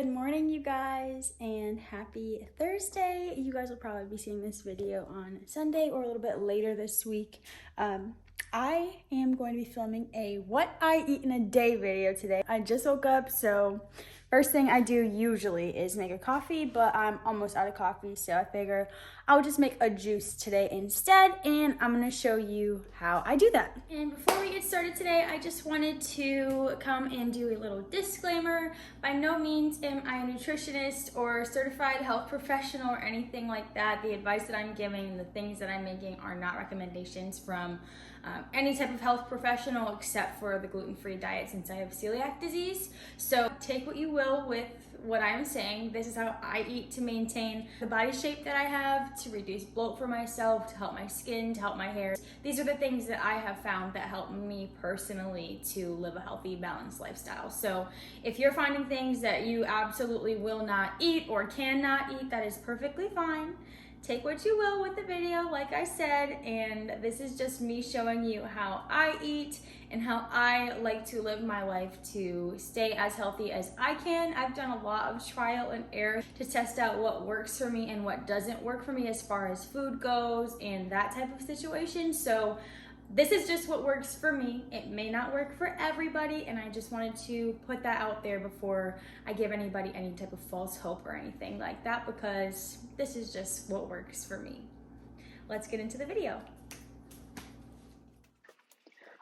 Good morning, you guys, and happy Thursday. You guys will probably be seeing this video on Sunday or a little bit later this week. I am going to be filming a what I eat in a day video today. I just woke up, so first thing I do usually is make a coffee, but I'm almost out of coffee, so I figure I'll just make a juice today instead, and I'm gonna show you how I do that. And before we get started today, I just wanted to come and do a little disclaimer. By no means am I a nutritionist or certified health professional or anything like that. The advice that I'm giving and the things that I'm making are not recommendations from any type of health professional except for the gluten-free diet, since I have celiac disease. So take what you will with what I'm saying. This is how I eat to maintain the body shape that I have, to reduce bloat for myself, to help my skin, to help my hair. These are the things that I have found that help me personally to live a healthy, balanced lifestyle. So if you're finding things that you absolutely will not eat or cannot eat, that is perfectly fine. Take what you will with the video, like I said, and this is just me showing you how I eat and how I like to live my life to stay as healthy as I can. I've done a lot of trial and error to test out what works for me and what doesn't work for me as far as food goes and that type of situation. So this is just what works for me. It may not work for everybody, and I just wanted to put that out there before I give anybody any type of false hope or anything like that, because this is just what works for me. Let's get into the video.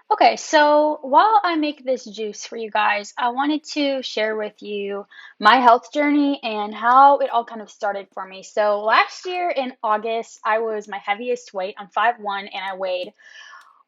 Okay, so while I make this juice for you guys, I wanted to share with you my health journey and how it all kind of started for me. So last year in August, I was my heaviest weight. I'm 5'1" and I weighed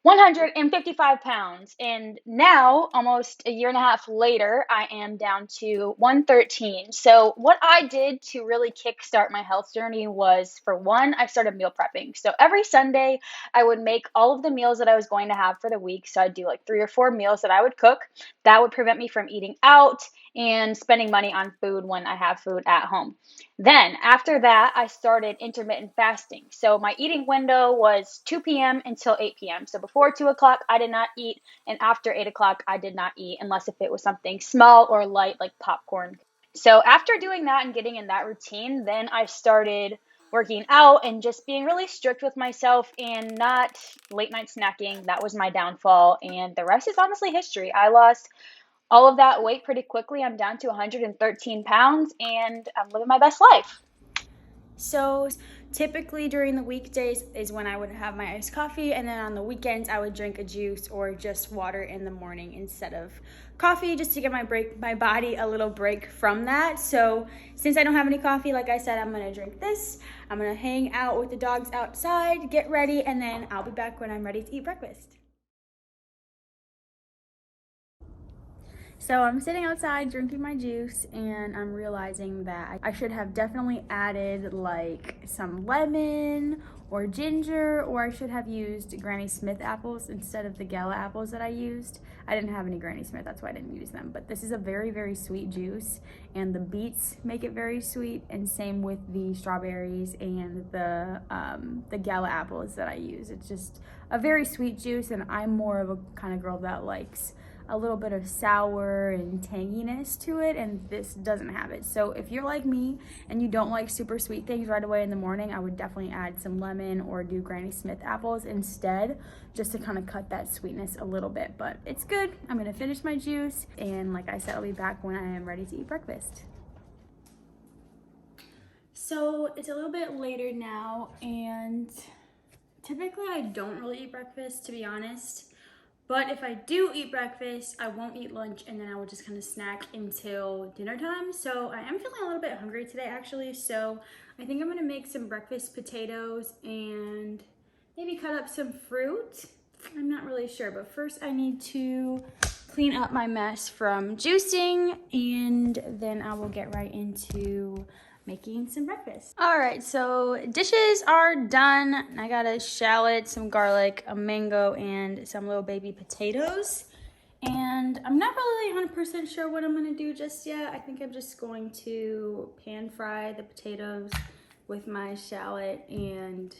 155 pounds. And now, almost a year and a half later, I am down to 113. So what I did to really kickstart my health journey was, for one, I started meal prepping. So every Sunday, I would make all of the meals that I was going to have for the week. So I'd do like 3 or 4 meals that I would cook. That would prevent me from eating out and spending money on food when I have food at home. Then after that, I started intermittent fasting. So my eating window was 2 p.m. until 8 p.m. So before 2 o'clock, I did not eat. And after 8 o'clock, I did not eat unless if it was something small or light like popcorn. So after doing that and getting in that routine, then I started working out and just being really strict with myself and not late night snacking. That was my downfall. And the rest is honestly history. I lost all of that weight pretty quickly. I'm down to 113 pounds and I'm living my best life. So typically during the weekdays is when I would have my iced coffee, and then on the weekends I would drink a juice or just water in the morning instead of coffee, just to give my body a little break from that. So since I don't have any coffee, like I said, I'm gonna drink this. I'm gonna hang out with the dogs outside, get ready, and then I'll be back when I'm ready to eat breakfast. So I'm sitting outside drinking my juice, and I'm realizing that I should have definitely added like some lemon or ginger, or I should have used Granny Smith apples instead of the Gala apples that I used. I didn't have any Granny Smith, that's why I didn't use them. But this is a very, very sweet juice, and the beets make it very sweet, and same with the strawberries and the Gala apples that I use. It's just a very sweet juice, and I'm more of a kind of girl that likes a little bit of sour and tanginess to it, and this doesn't have it. So if you're like me and you don't like super sweet things right away in the morning, I would definitely add some lemon or do Granny Smith apples instead, just to kind of cut that sweetness a little bit. But it's good. I'm gonna finish my juice, and like I said, I'll be back when I am ready to eat breakfast. So it's a little bit later now, and typically I don't really eat breakfast, to be honest. But if I do eat breakfast, I won't eat lunch, and then I will just kind of snack until dinner time. So I am feeling a little bit hungry today, actually. So I think I'm gonna make some breakfast potatoes and maybe cut up some fruit. I'm not really sure, but first I need to clean up my mess from juicing, and then I will get right into making some breakfast. All right, so dishes are done. I got a shallot, some garlic, a mango, and some little baby potatoes. And I'm not really 100% sure what I'm gonna do just yet. I think I'm just going to pan fry the potatoes with my shallot and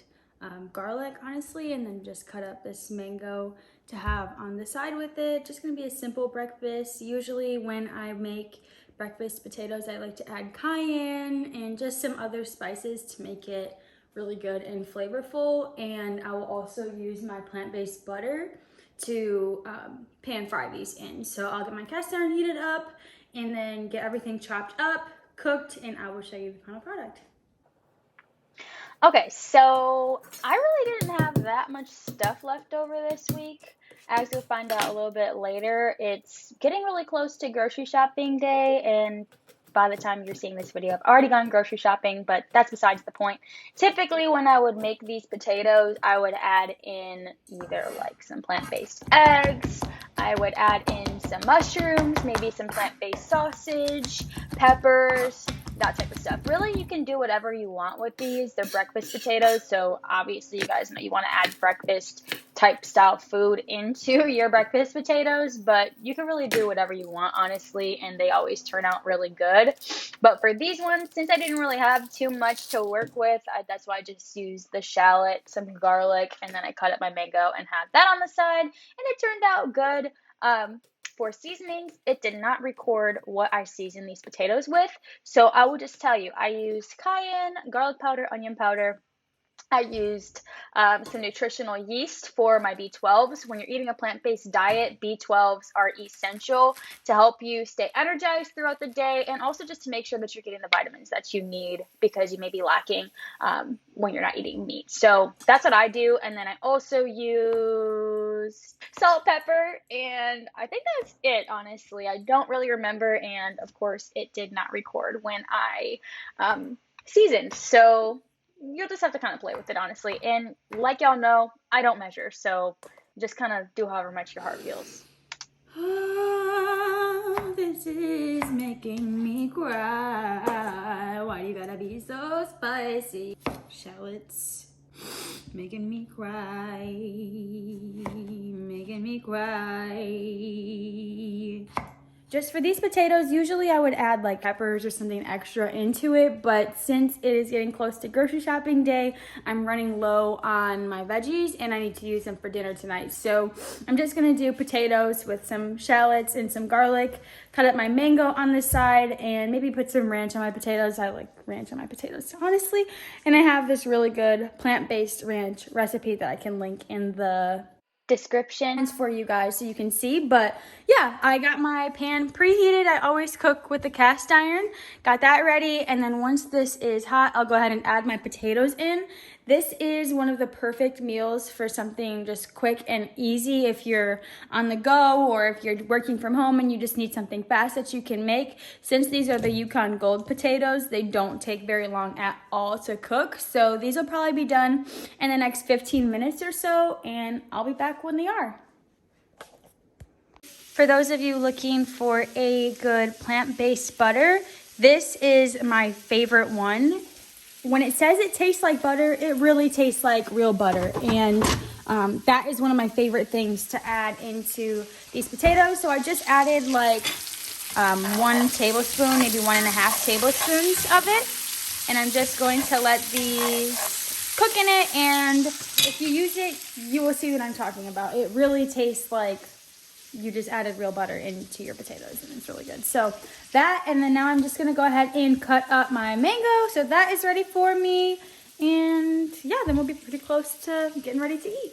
garlic, honestly, and then just cut up this mango to have on the side with it. Just gonna be a simple breakfast. Usually when I make breakfast potatoes, I like to add cayenne and just some other spices to make it really good and flavorful. And I will also use my plant-based butter to pan fry these in. So I'll get my cast iron heated up and then get everything chopped up, cooked, and I will show you the final product. Okay, so I really didn't have that much stuff left over this week. As you'll find out a little bit later, it's getting really close to grocery shopping day, and by the time you're seeing this video, I've already gone grocery shopping, but that's besides the point. Typically, when I would make these potatoes, I would add in either like some plant-based eggs, I would add in some mushrooms, maybe some plant-based sausage, peppers, that type of stuff. Really, you can do whatever you want with these. They're breakfast potatoes, so obviously you guys know you want to add breakfast type style food into your breakfast potatoes, but you can really do whatever you want, honestly, and they always turn out really good. But for these ones, since I didn't really have too much to work with, that's why I just used the shallot, some garlic, and then I cut up my mango and had that on the side, and it turned out good. For seasonings, it did not record what I seasoned these potatoes with, so I will just tell you, I used cayenne, garlic powder, onion powder. I used some nutritional yeast for my B12s. When you're eating a plant-based diet, B12s are essential to help you stay energized throughout the day, and also just to make sure that you're getting the vitamins that you need because you may be lacking when you're not eating meat. So that's what I do. And then I also use salt, pepper, and I think that's it, honestly. I don't really remember, and of course, it did not record when I seasoned. So you'll just have to kind of play with it, honestly. And like y'all know, I don't measure, so just kind of do however much your heart feels. Oh, this is making me cry. Why you gotta be so spicy? Shallots making me cry, making me cry. Just for these potatoes, usually I would add like peppers or something extra into it, but since it is getting close to grocery shopping day, I'm running low on my veggies and I need to use them for dinner tonight. So I'm just gonna do potatoes with some shallots and some garlic, cut up my mango on the side, and maybe put some ranch on my potatoes. I like ranch on my potatoes, honestly. And I have this really good plant-based ranch recipe that I can link in the Description. for you guys so you can see. But yeah, I got my pan preheated. I always cook with the cast iron. Got that ready, and then once this is hot, I'll go ahead and add my potatoes in. This is one of the perfect meals for something just quick and easy if you're on the go or if you're working from home and you just need something fast that you can make. Since these are the Yukon Gold potatoes, they don't take very long at all to cook. So these will probably be done in the next 15 minutes or so, and I'll be back when they are. For those of you looking for a good plant-based butter, this is my favorite one. When it says it tastes like butter, it really tastes like real butter. And that is one of my favorite things to add into these potatoes. So I just added like 1 tablespoon, maybe 1.5 tablespoons of it. And I'm just going to let these cook in it. And if you use it, you will see what I'm talking about. It really tastes like you just added real butter into your potatoes, and it's really good. So that, and then now I'm just gonna go ahead and cut up my mango. So that is ready for me. And yeah, then we'll be pretty close to getting ready to eat.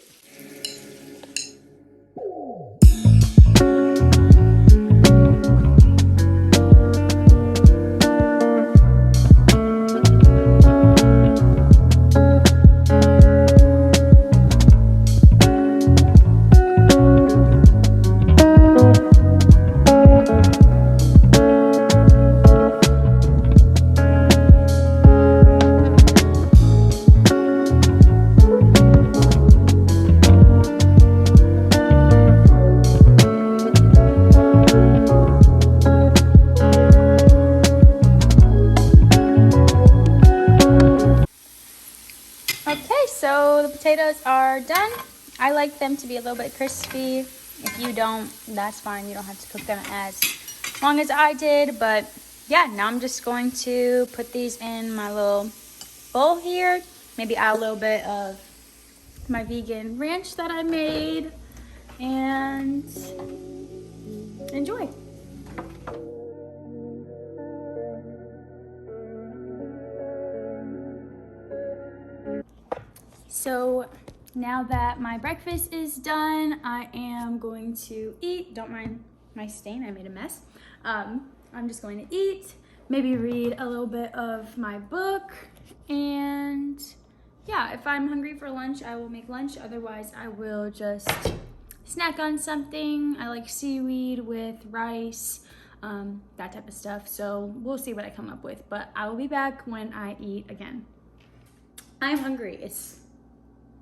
Okay, so the potatoes are done. I like them to be a little bit crispy. If you don't, that's fine. You don't have to cook them as long as I did. But yeah, now I'm just going to put these in my little bowl here. Maybe add a little bit of my vegan ranch that I made and enjoy. So now that my breakfast is done, I am going to eat. Don't mind my stain, I made a mess. I'm just going to eat, maybe read a little bit of my book, and yeah, if I'm hungry for lunch, I will make lunch. Otherwise, I will just snack on something. I like seaweed with rice, that type of stuff. So we'll see what I come up with, but I will be back when I eat again. I'm hungry. It's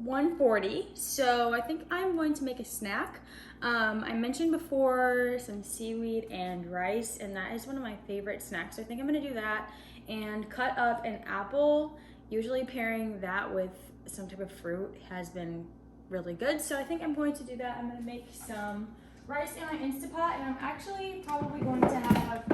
1:40, so I think I'm going to make a snack. I mentioned before some seaweed and rice, and that is one of my favorite snacks. So I think I'm gonna do that and cut up an apple. Usually pairing that with some type of fruit has been really good. So I think I'm going to do that. I'm gonna make some rice in my Instapot, and I'm actually probably going to have,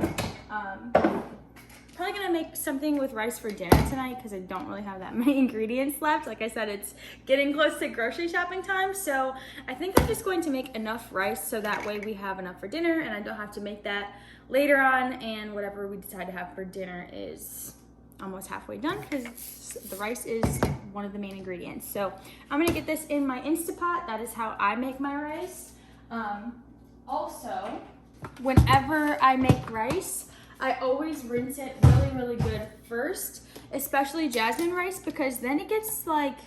probably gonna make something with rice for dinner tonight because I don't really have that many ingredients left. Like I said, it's getting close to grocery shopping time. So I think I'm just going to make enough rice so that way we have enough for dinner and I don't have to make that later on, and whatever we decide to have for dinner is almost halfway done because the rice is one of the main ingredients. So I'm gonna get this in my Instapot. That is how I make my rice. Also, whenever I make rice, I always rinse it really good first, especially jasmine rice, because then it gets like,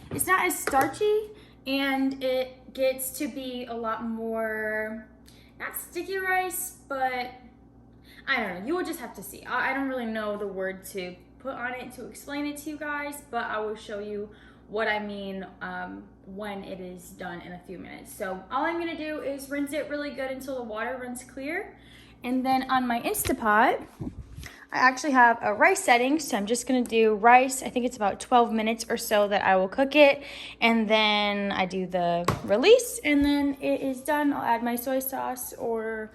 it's not as starchy and it gets to be a lot more, not sticky rice, but I don't know, you will just have to see. I don't really know the word to put on it to explain it to you guys, but I will show you what I mean when it is done in a few minutes. So all I'm gonna do is rinse it really good until the water runs clear. And then on my Instapot, I actually have a rice setting, so I'm just gonna do rice. I think it's about 12 minutes or so that I will cook it, and then I do the release, and then it is done. I'll add my soy sauce or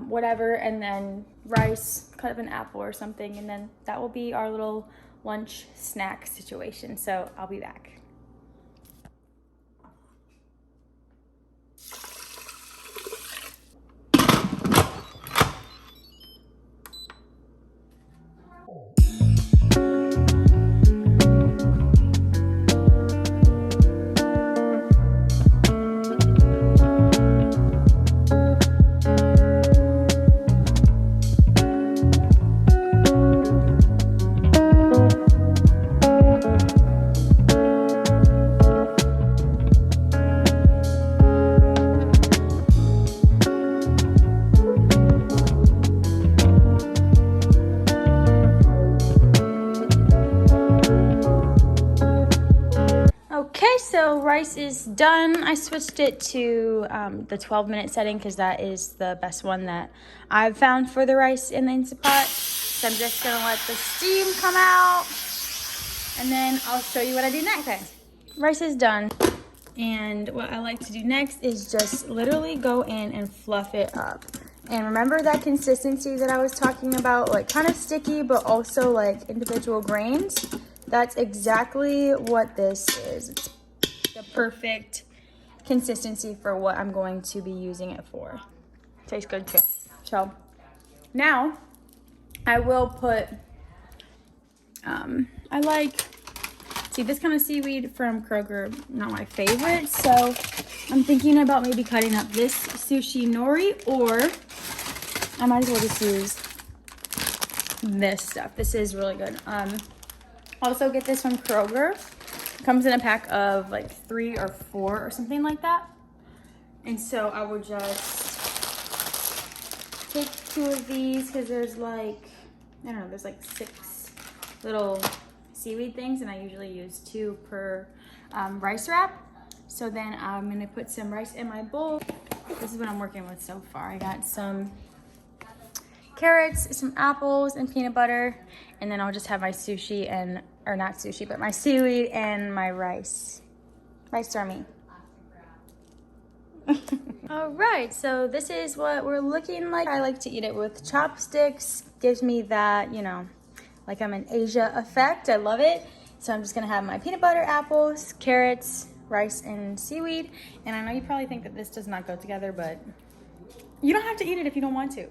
whatever, and then rice, cut up an apple or something, and then that will be our little lunch snack situation. So I'll be back. Okay, so rice is done. I switched it to the 12-minute setting because that is the best one that I've found for the rice in the Instapot. So I'm just gonna let the steam come out, and then I'll show you what I do next. Okay, rice is done, and what I like to do next is just literally go in and fluff it up. And remember that consistency that I was talking about, like kind of sticky, but also like individual grains? That's exactly what this is. It's the perfect consistency for what I'm going to be using it for. Tastes good too. So now I will put, I like, see this kind of seaweed from Kroger, not my favorite. So I'm thinking about maybe cutting up this sushi nori, or I might as well just use this stuff. This is really good. Also get this from Kroger. It comes in a pack of like 3 or 4 or something like that. And so I will just take 2 of these because there's like, I don't know, there's like 6 little seaweed things, and I usually use 2 per rice wrap. So then I'm gonna put some rice in my bowl. This is what I'm working with so far. I got some carrots, some apples, and peanut butter, and then I'll just have my sushi and, or not sushi, but my seaweed and my rice. Rice for me. All right, so this is what we're looking like. I like to eat it with chopsticks. Gives me that, you know, like I'm in Asia effect. I love it. So I'm just gonna have my peanut butter, apples, carrots, rice, and seaweed. And I know you probably think that this does not go together, but you don't have to eat it if you don't want to.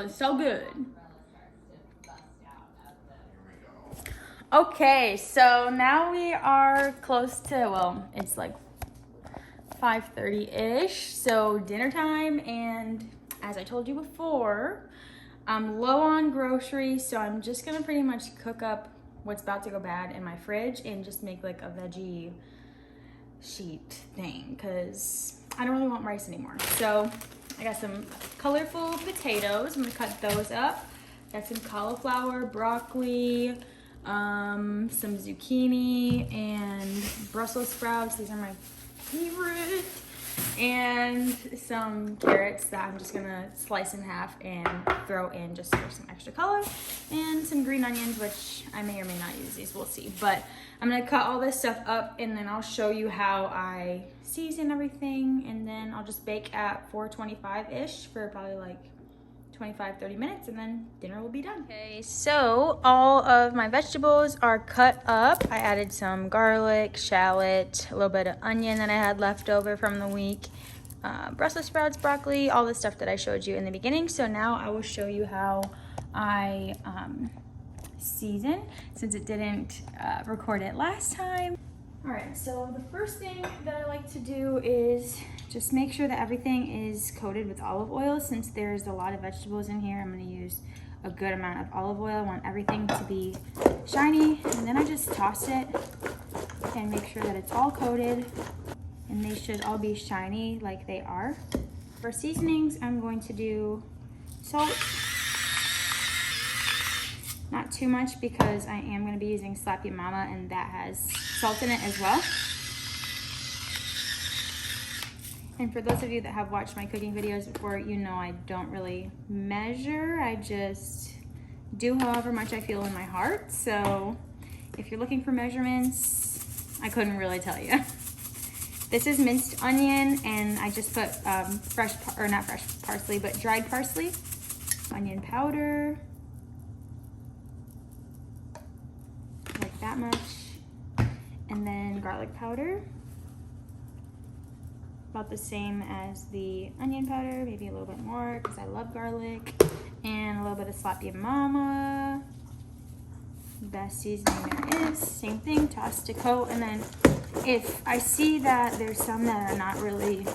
was so good. Okay, so now we are close to, well, it's like 5:30-ish, so dinner time, and as I told you before, I'm low on groceries, so I'm just gonna pretty much cook up what's about to go bad in my fridge and just make like a veggie sheet thing, because I don't really want rice anymore. So I got some colorful potatoes. I'm gonna cut those up. Got some cauliflower, broccoli, some zucchini, and Brussels sprouts. These are my favorite. And some carrots that I'm just gonna slice in half and throw in just for some extra color. And some green onions, which I may or may not use these, we'll see. But I'm gonna cut all this stuff up and then I'll show you how I season everything, and then I'll just bake at 425-ish for probably like 25-30 minutes, and then dinner will be done. Okay, so all of my vegetables are cut up. I added some garlic, shallot, a little bit of onion that I had left over from the week, Brussels sprouts, broccoli, all the stuff that I showed you in the beginning. So now I will show you how I season, since it didn't record it last time. All right, so the first thing that I like to do is just make sure that everything is coated with olive oil. Since there's a lot of vegetables in here, I'm gonna use a good amount of olive oil. I want everything to be shiny, and then I just toss it and make sure that it's all coated, and they should all be shiny like they are. For seasonings, I'm going to do salt. Not too much, because I am going to be using Slappy Mama, and that has salt in it as well. And for those of you that have watched my cooking videos before, you know I don't really measure. I just do however much I feel in my heart. So if you're looking for measurements, I couldn't really tell you. This is minced onion, and I just put not fresh parsley, but dried parsley, onion powder, like that much, and then garlic powder, about the same as the onion powder, maybe a little bit more because I love garlic, and a little bit of Slappy Mama, best seasoning there is. Same thing, toss to coat, and then if I see that there's some that are not really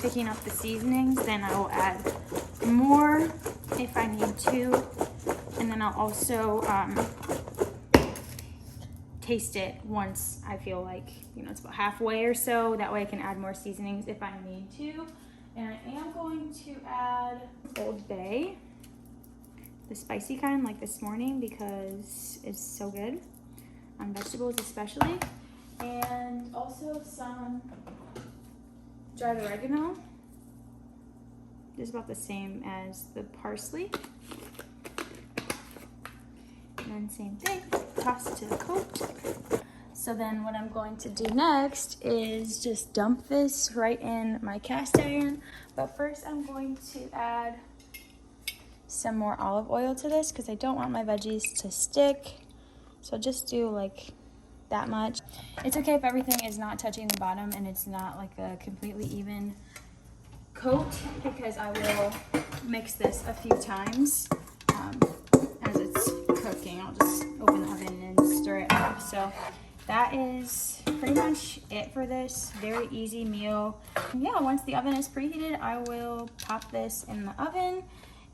picking up the seasonings, then I will add more if I need to, and then I'll also taste it once I feel like, you know, it's about halfway or so. That way I can add more seasonings if I need to. And I am going to add Old Bay, the spicy kind, like this morning, because it's so good on vegetables especially. And also some dried oregano. This is about the same as the parsley. And then same thing, toss to the coat. So then what I'm going to do next is just dump this right in my cast iron. But first I'm going to add some more olive oil to this, because I don't want my veggies to stick. So just do like that much. It's okay if everything is not touching the bottom and it's not like a completely even coat, because I will mix this a few times as it's cooking. I'll just open the oven and stir it up. So that is pretty much it for this very easy meal. And yeah, once the oven is preheated, I will pop this in the oven,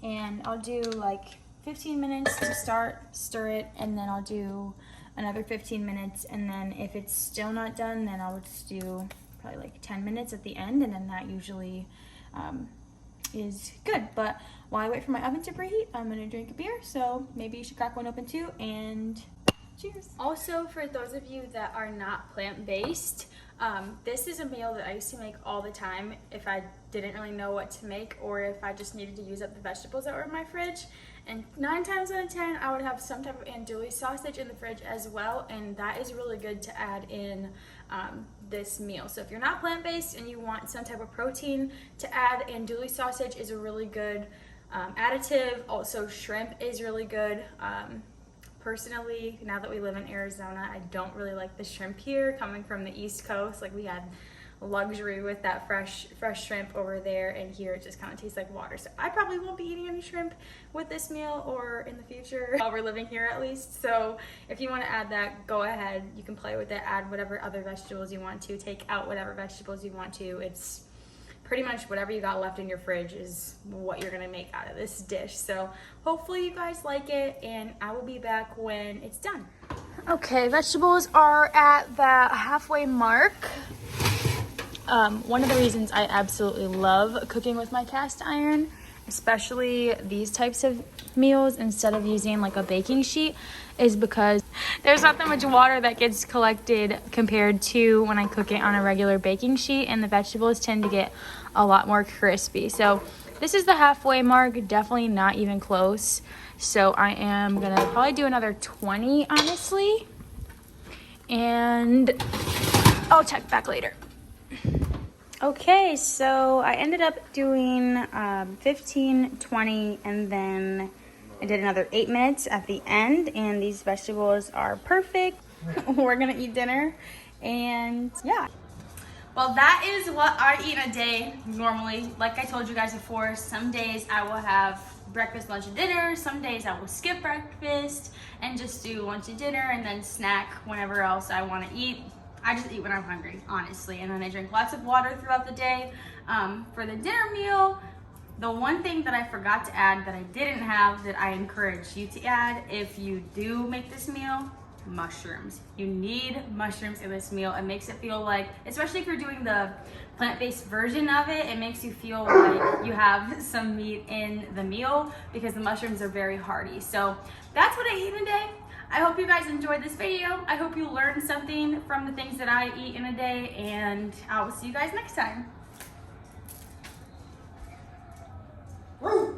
and I'll do like 15 minutes to start, stir it, and then I'll do another 15 minutes, and then if it's still not done, then I'll just do probably like 10 minutes at the end, and then that usually is good. But while I wait for my oven to preheat, I'm gonna drink a beer, so maybe you should crack one open too, and cheers. Also, for those of you that are not plant-based, this is a meal that I used to make all the time if I didn't really know what to make, or if I just needed to use up the vegetables that were in my fridge. And 9 times out of 10, I would have some type of andouille sausage in the fridge as well, and that is really good to add in this meal. So if you're not plant-based and you want some type of protein to add, andouille sausage is a really good additive. Also, shrimp is really good. Personally, now that we live in Arizona, I don't really like the shrimp here coming from the East Coast. Like, we had luxury with that fresh shrimp over there, and here it just kind of tastes like water. So I probably won't be eating any shrimp with this meal or in the future while we're living here at least. So if you want to add that, go ahead. You can play with it, add whatever other vegetables you want to, take out whatever vegetables you want to. It's pretty much whatever you got left in your fridge is what you're gonna make out of this dish. So hopefully you guys like it, and I will be back when it's done. Okay, vegetables are at the halfway mark. One of the reasons I absolutely love cooking with my cast iron, especially these types of meals instead of using like a baking sheet, is because there's not that much water that gets collected compared to when I cook it on a regular baking sheet, and the vegetables tend to get a lot more crispy. So this is the halfway mark, definitely not even close. So I am gonna probably do another 20, honestly, and I'll check back later. Okay, so I ended up doing 15, 20, and then I did another 8 minutes at the end, and these vegetables are perfect. We're gonna eat dinner, and yeah. Well, that is what I eat in a day normally. Like I told you guys before, some days I will have breakfast, lunch, and dinner. Some days I will skip breakfast and just do lunch and dinner and then snack whenever else I want to eat. I just eat when I'm hungry, honestly. And then I drink lots of water throughout the day. For the dinner meal, the one thing that I forgot to add that I didn't have that I encourage you to add if you do make this meal, mushrooms. You need mushrooms in this meal. It makes it feel like, especially if you're doing the plant-based version of it, it makes you feel like you have some meat in the meal because the mushrooms are very hearty. So that's what I eat in a day. I hope you guys enjoyed this video. I hope you learned something from the things that I eat in a day, and I will see you guys next time. Woo!